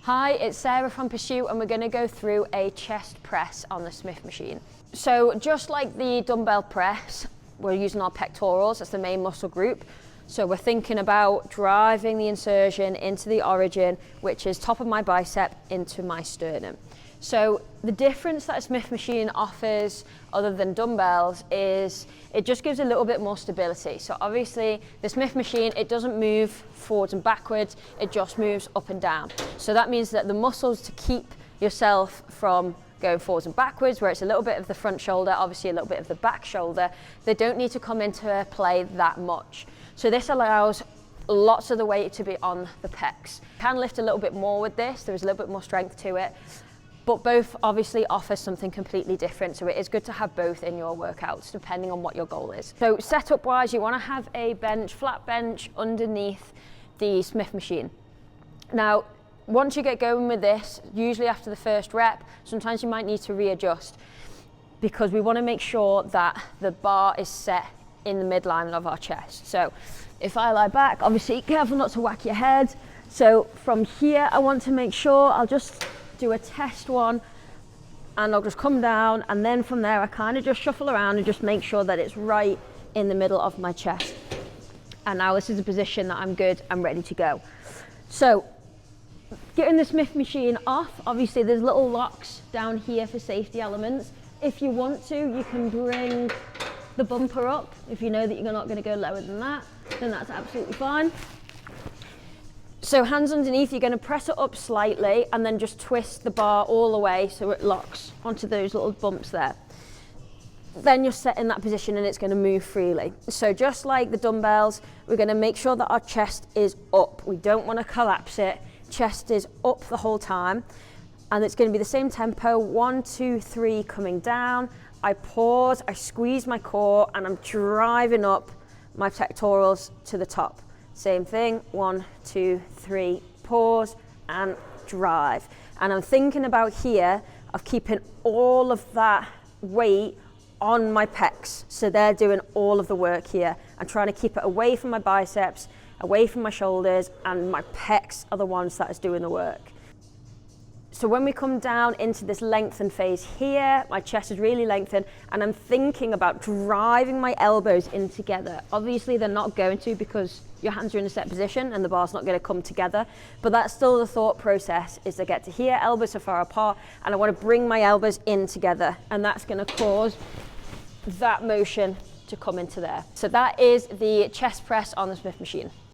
Hi, it's Sarah from Pursuit and we're going to go through a chest press on the Smitch machine. So just like the dumbbell press, we're using our pectorals as the main muscle group. So we're thinking about driving the insertion into the origin, which is top of my bicep into my sternum. So the difference that a Smitch machine offers other than dumbbells is it just gives a little bit more stability. So obviously the Smitch machine, it doesn't move forwards and backwards, it just moves up and down. So that means that the muscles to keep yourself from going forwards and backwards, where it's a little bit of the front shoulder, obviously a little bit of the back shoulder, they don't need to come into play that much. So this allows lots of the weight to be on the pecs. You can lift a little bit more with this, there's a little bit more strength to it, but both obviously offer something completely different. So it is good to have both in your workouts, depending on what your goal is. So setup wise, you wanna have a bench, flat bench underneath the Smitch machine. Now, once you get going with this, usually after the first rep, sometimes you might need to readjust because we wanna make sure that the bar is set in the midline of our chest. So if I lie back, obviously careful not to whack your head. So from here, I want to make sure I'll just do a test one and I'll just come down, and then from there I kind of just shuffle around and just make sure that it's right in the middle of my chest. And now this is a position that I'm good, I'm ready to go. So getting the Smitch machine off, obviously there's little locks down here for safety elements. If you want to, you can bring the bumper up. If you know that you're not going to go lower than that, then that's absolutely fine. So hands underneath, you're going to press it up slightly and then just twist the bar all the way so it locks onto those little bumps there. Then you're set in that position and it's going to move freely. So just like the dumbbells, we're going to make sure that our chest is up. We don't want to collapse it. Chest is up the whole time. And it's going to be the same tempo, 1, 2, 3, coming down. I pause, I squeeze my core, and I'm driving up my pectorals to the top. Same thing, 1, 2, 3, pause and drive. And I'm thinking about here of keeping all of that weight on my pecs. So they're doing all of the work here. I'm trying to keep it away from my biceps, away from my shoulders, and my pecs are the ones that is doing the work. So when we come down into this lengthen phase here, my chest is really lengthened and I'm thinking about driving my elbows in together. Obviously they're not going to because your hands are in a set position and the bar's not going to come together, but that's still the thought process, is to get to here, elbows are far apart, and I want to bring my elbows in together, and that's going to cause that motion to come into there. So that is the chest press on the Smitch machine.